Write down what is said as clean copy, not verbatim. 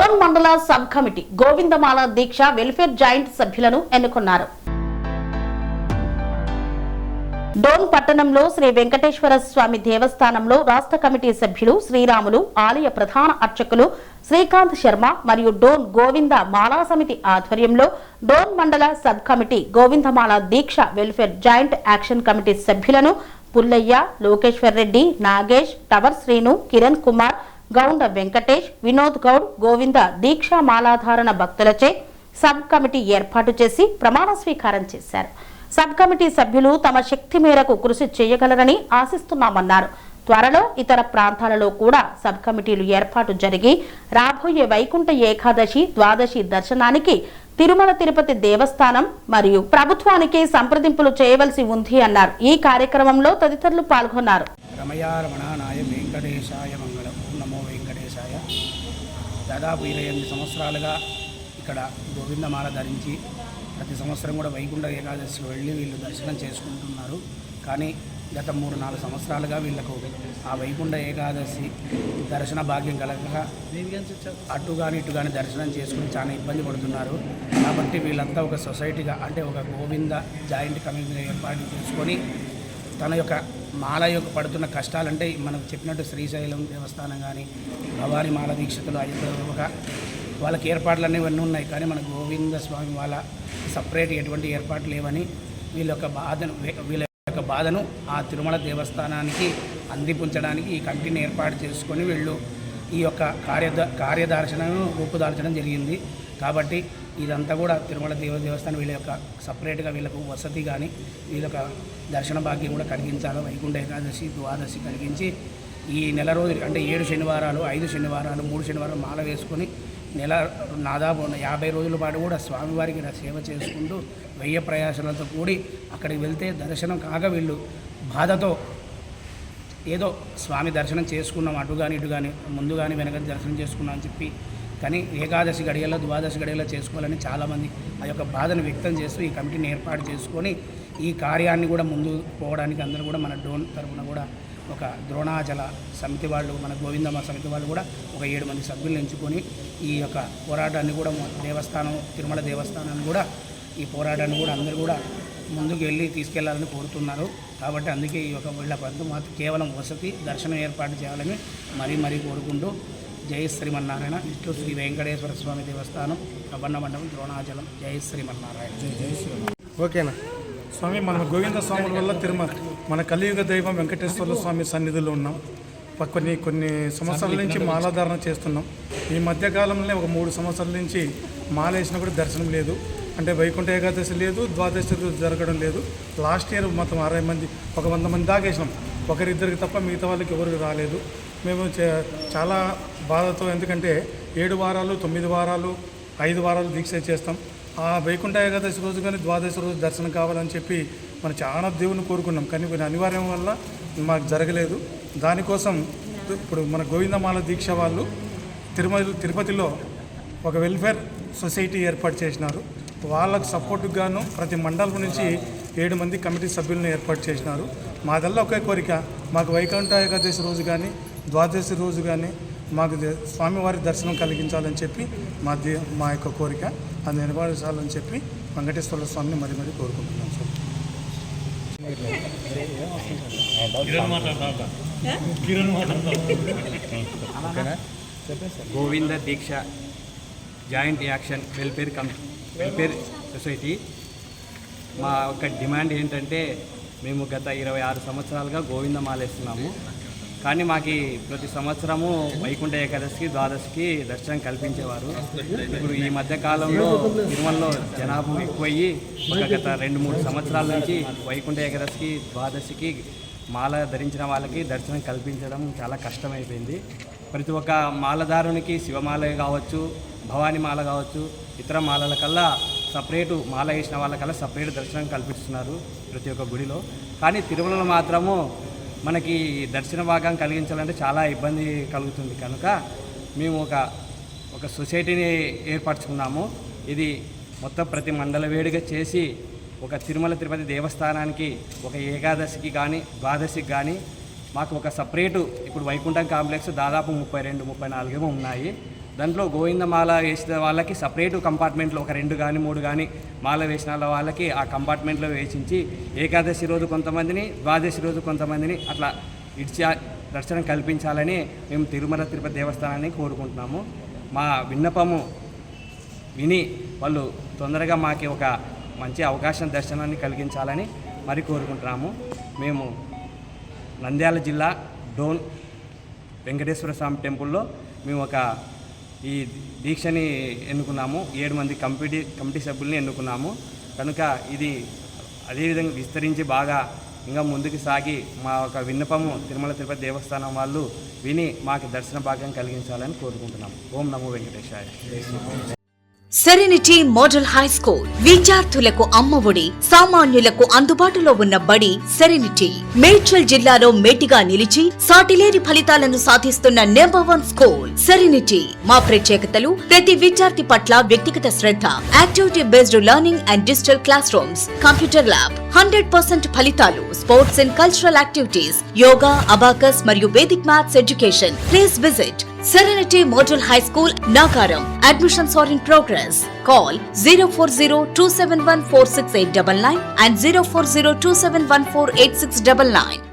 డోన్ మండల sub committee గోవిందమాల దీక్ష welfare joint సభ్యులను ఎన్నుకున్నారు. డోన్ పట్టణంలో శ్రీ వెంకటేశ్వర స్వామి దేవస్థానంలో రాష్ట్ర కమిటీ సభ్యులు శ్రీరాములు, ఆలయ ప్రధాన అర్చకులు శ్రీకాంత్ శర్మ మరియు డోన్ గోవింద మాలా సమితి ఆధ్వర్యంలో డోన్ మండల సబ్ కమిటీ గోవిందమాల దీక్ష వెల్ఫేర్ జాయింట్ యాక్షన్ కమిటీ సభ్యులను పుల్లయ్య, లోకేశ్వర్ రెడ్డి, నాగేష్, టవర్ శ్రీను, కిరణ్ కుమార్, గౌండ వెంకటేష్, వినోద్ గౌడ్, గోవింద దీక్షా మాలాధారణ భక్తులచే సబ్ కమిటీ ఏర్పాటు చేసి ప్రమాణ స్వీకారం చేశారు. సబ్ కమిటీ సభ్యులు తమ శక్తి మేరకు కృషి చేయగలరని ఆశిస్తున్నామన్నారు. త్వరలో ఇతర ప్రాంతాలలో కూడా సబ్ కమిటీలు ఏర్పాటు జరిగి రాబోయే వైకుంఠ ఏకాదశి, ద్వాదశి దర్శనానికి తిరుమల తిరుపతి దేవస్థానం మరియు ప్రభుత్వానికి సంప్రదింపులు చేయవలసి ఉంది అన్నారు. ఈ కార్యక్రమంలో తదితరులు పాల్గొన్నారు. దాదాపు 28 సంవత్సరాలుగా ఇక్కడ గోవిందమాల ధరించి ప్రతి సంవత్సరం కూడా వైకుంఠ ఏకాదశికి వెళ్ళి వీళ్ళు దర్శనం చేసుకుంటున్నారు. కానీ గత 3-4 సంవత్సరాలుగా వీళ్లకు ఆ వైకుంఠ ఏకాదశి దర్శన భాగ్యం కలగక అటు కానీ ఇటు కానీ దర్శనం చేసుకుని చాలా ఇబ్బంది పడుతున్నారు. కాబట్టి వీళ్ళంతా ఒక సొసైటీగా అంటే ఒక గోవింద జాయింట్ కమిటీని ఏర్పాటు చేసుకొని తన యొక్క మాల యొక్క పడుతున్న కష్టాలంటే మనకు చెప్పినట్టు శ్రీశైలం దేవస్థానం కానీ భవానీ మాల దీక్షితులు ఒక వాళ్ళకి ఏర్పాట్లన్నీ ఇవన్నీ ఉన్నాయి. కానీ మన గోవింద స్వామి వాళ్ళ సపరేట్ ఎటువంటి ఏర్పాట్లు లేవని వీళ్ళ యొక్క బాధను ఆ తిరుమల దేవస్థానానికి అందిపుంచడానికి ఈ కమిటీని ఏర్పాటు చేసుకొని వీళ్ళు ఈ యొక్క కార్యదర్శనను రూపుదాల్చడం జరిగింది. కాబట్టి ఇదంతా కూడా తిరుమల దేవస్థానం వీళ్ళ యొక్క సపరేట్గా వీళ్ళకు వసతి కానీ వీళ్ళ యొక్క దర్శన భాగ్యం కూడా కలిగించాలి. వైకుంఠ ఏకాదశి, ద్వాదశి కలిగించి ఈ నెల రోజులు అంటే 7 శనివారాలు, 5 శనివారాలు, 3 శనివారాలు మాల వేసుకొని నెల దాదాపు 50 రోజుల పాటు కూడా స్వామివారికి సేవ చేసుకుంటూ 1000 ప్రయాసాలతో కూడి అక్కడికి వెళ్తే దర్శనం కాక వీళ్ళు బాధతో ఏదో స్వామి దర్శనం చేసుకున్నాం అటు కానీ ఇటు కానీ ముందు కానీ వెనక దర్శనం చేసుకున్నాం అని చెప్పి కానీ ఏకాదశి గడియల్లో, ద్వాదశి గడియల్లో చేసుకోవాలని చాలామంది ఆ యొక్క బాధను వ్యక్తం చేస్తూ ఈ కమిటీని ఏర్పాటు చేసుకొని ఈ కార్యాన్ని కూడా ముందు పోవడానికి అందరూ కూడా మన డోన్ తరఫున కూడా ఒక ద్రోణాచల సమితి వాళ్ళు, మన గోవిందమ్మ సమితి వాళ్ళు కూడా ఒక 7 మంది సభ్యులను ఎంచుకొని ఈ యొక్క పోరాటాన్ని కూడా దేవస్థానం, తిరుమల దేవస్థానాన్ని కూడా ఈ పోరాటాన్ని కూడా అందరూ కూడా ముందుకు వెళ్ళి తీసుకెళ్లాలని కోరుతున్నారు. కాబట్టి అందుకే ఈ యొక్క వీళ్ళ ప్రాంతం మాత్రం కేవలం వసతి దర్శనం ఏర్పాటు చేయాలని మరీ కోరుకుంటూ జై శ్రీమన్నారాయణ. ఇట్లు శ్రీ వెంకటేశ్వర స్వామి దేవస్థానం, ప్రబన్న మండపం, ద్రోణాచలం. జై శ్రీమన్నారాయణ. జై శ్రీరామ్. ఓకేనా స్వామి, మన గోవింద స్వాముల వల్ల తిరుమల మన కలియుగ దైవం వెంకటేశ్వర స్వామి సన్నిధిలో ఉన్నాం. కొన్ని సంవత్సరాల నుంచి మాలాధారణ చేస్తున్నాం. ఈ మధ్యకాలంలో ఒక 3 సంవత్సరాల నుంచి మాల వేసినా కూడా దర్శనం లేదు. అంటే వైకుంఠ ఏకాదశి లేదు, ద్వాదశి జరగడం లేదు. లాస్ట్ ఇయర్ మొత్తం 60 మంది, 100 మంది దాకా వేసినాం. ఒకరిద్దరికి తప్ప మిగతా వాళ్ళకి ఎవరికి రాలేదు. మేము చాలా బాధతో, ఎందుకంటే 7 వారాలు, 9 వారాలు, 5 వారాలు దీక్ష చేస్తాం. ఆ వైకుంఠ ఏకాదశి రోజు కానీ ద్వాదశి రోజు దర్శనం కావాలని చెప్పి మనం చాలా దేవుని కోరుకున్నాం. కానీ కొన్ని అనివార్యం వల్ల మాకు జరగలేదు. దానికోసం ఇప్పుడు మన గోవిందమాల దీక్ష వాళ్ళు తిరుపతిలో ఒక వెల్ఫేర్ సొసైటీ ఏర్పాటు చేసినారు. వాళ్ళకు సపోర్టుకు గాను ప్రతి మండలం నుంచి 7 మంది కమిటీ సభ్యులను ఏర్పాటు చేసినారు. మాదల్లా ఒకే కోరిక, మాకు వైకుంఠ ఏకాదశి రోజు కానీ ద్వాదశి రోజు కానీ మాకు స్వామివారి దర్శనం కలిగించాలని చెప్పి మా యొక్క కోరిక అది నెరవేర్చాలని చెప్పి వెంకటేశ్వర స్వామిని మరీ కోరుకుంటున్నాం సార్. గోవింద దీక్ష జాయింట్ యాక్షన్ వెల్ఫేర్ సొసైటీ మా యొక్క డిమాండ్ ఏంటంటే, మేము గత 26 సంవత్సరాలుగా గోవిందమాల వేస్తున్నాము. కానీ మాకు ప్రతి సంవత్సరము వైకుంఠ ఏకాదశికి, ద్వాదశికి దర్శనం కల్పించేవారు. ఇప్పుడు ఈ మధ్యకాలంలో తిరుమలలో జనాభా ఎక్కువయ్యి గత 2-3 సంవత్సరాల నుంచి వైకుంఠ ఏకాదశికి, ద్వాదశికి మాల ధరించిన వాళ్ళకి దర్శనం కల్పించడం చాలా కష్టమైపోయింది. ప్రతి ఒక్క మాలధారునికి శివమాల కావచ్చు, భవానీ మాల కావచ్చు, ఇతర మాలల కల్లా సపరేటు మాల వేసిన వాళ్ళకల్లా సపరేట్ దర్శనం కల్పిస్తున్నారు ప్రతి ఒక్క గుడిలో. కానీ తిరుమలలో మాత్రము మనకి దర్శన భాగం కలిగించాలంటే చాలా ఇబ్బంది కలుగుతుంది. కనుక మేము ఒక సొసైటీని ఏర్పరచుకున్నాము. ఇది మొత్తం ప్రతి మండల వేడిగా చేసి ఒక తిరుమల తిరుపతి దేవస్థానానికి ఒక ఏకాదశికి కానీ ద్వాదశికి కానీ మాకు ఒక సపరేటు, ఇప్పుడు వైకుంఠం కాంప్లెక్స్ దాదాపు 32-34 ఉన్నాయి. దాంట్లో గోవిందమాల వేసిన వాళ్ళకి సపరేటు కంపార్ట్మెంట్లో ఒక 2 కానీ 3 కానీ మాల వేసిన వాళ్ళకి ఆ కంపార్ట్మెంట్లో వేసించి ఏకాదశి రోజు కొంతమందిని, ద్వాదశి రోజు కొంతమందిని అట్లా దర్శనం కల్పించాలని మేము తిరుమల తిరుపతి దేవస్థానాన్ని కోరుకుంటున్నాము. మా విన్నపము విని వాళ్ళు తొందరగా మాకు ఒక మంచి అవకాశం దర్శనాన్ని కలిగించాలని మరి కోరుకుంటున్నాము. మేము నంద్యాల జిల్లా డోన్ వెంకటేశ్వర స్వామి టెంపుల్లో మేము ఒక ఈ దీక్షని ఎన్నుకున్నాము. 7 మంది కమిటీ సభ్యుల్ని ఎన్నుకున్నాము. కనుక ఇది అదేవిధంగా విస్తరించి బాగా ఇంకా ముందుకు సాగి మా ఒక విన్నపము తిరుమల తిరుపతి దేవస్థానం వాళ్ళు విని మాకు దర్శన భాగ్యం కలిగించాలని కోరుకుంటున్నాము. ఓం నమో వెంకటేశాయ. సెరెనిటీ మోడల్ హై స్కూల్ విద్యార్థులకు అమ్మఒడి, సామాన్యులకు అందుబాటులో ఉన్న బడి సెరెనిటీ. మేడ్చల్ జిల్లాలో మేటిగా నిలిచి సాటిలేని ఫలితాలను సాధిస్తున్న నంబర్ 1 స్కూల్ సెరెనిటీ. మా ప్రత్యేకతలు ప్రతి విద్యార్థి పట్ల వ్యక్తిగత శ్రద్ధ, activity based learning and digital class rooms, computer lab, 100% ఫలితాలు, sports and cultural activities, yoga, abacus మరియు Vedic maths education. Please visit Serenity Model High School, Nagaram. Admissions are in progress. Call 040-271-46899 and 040-271-48699.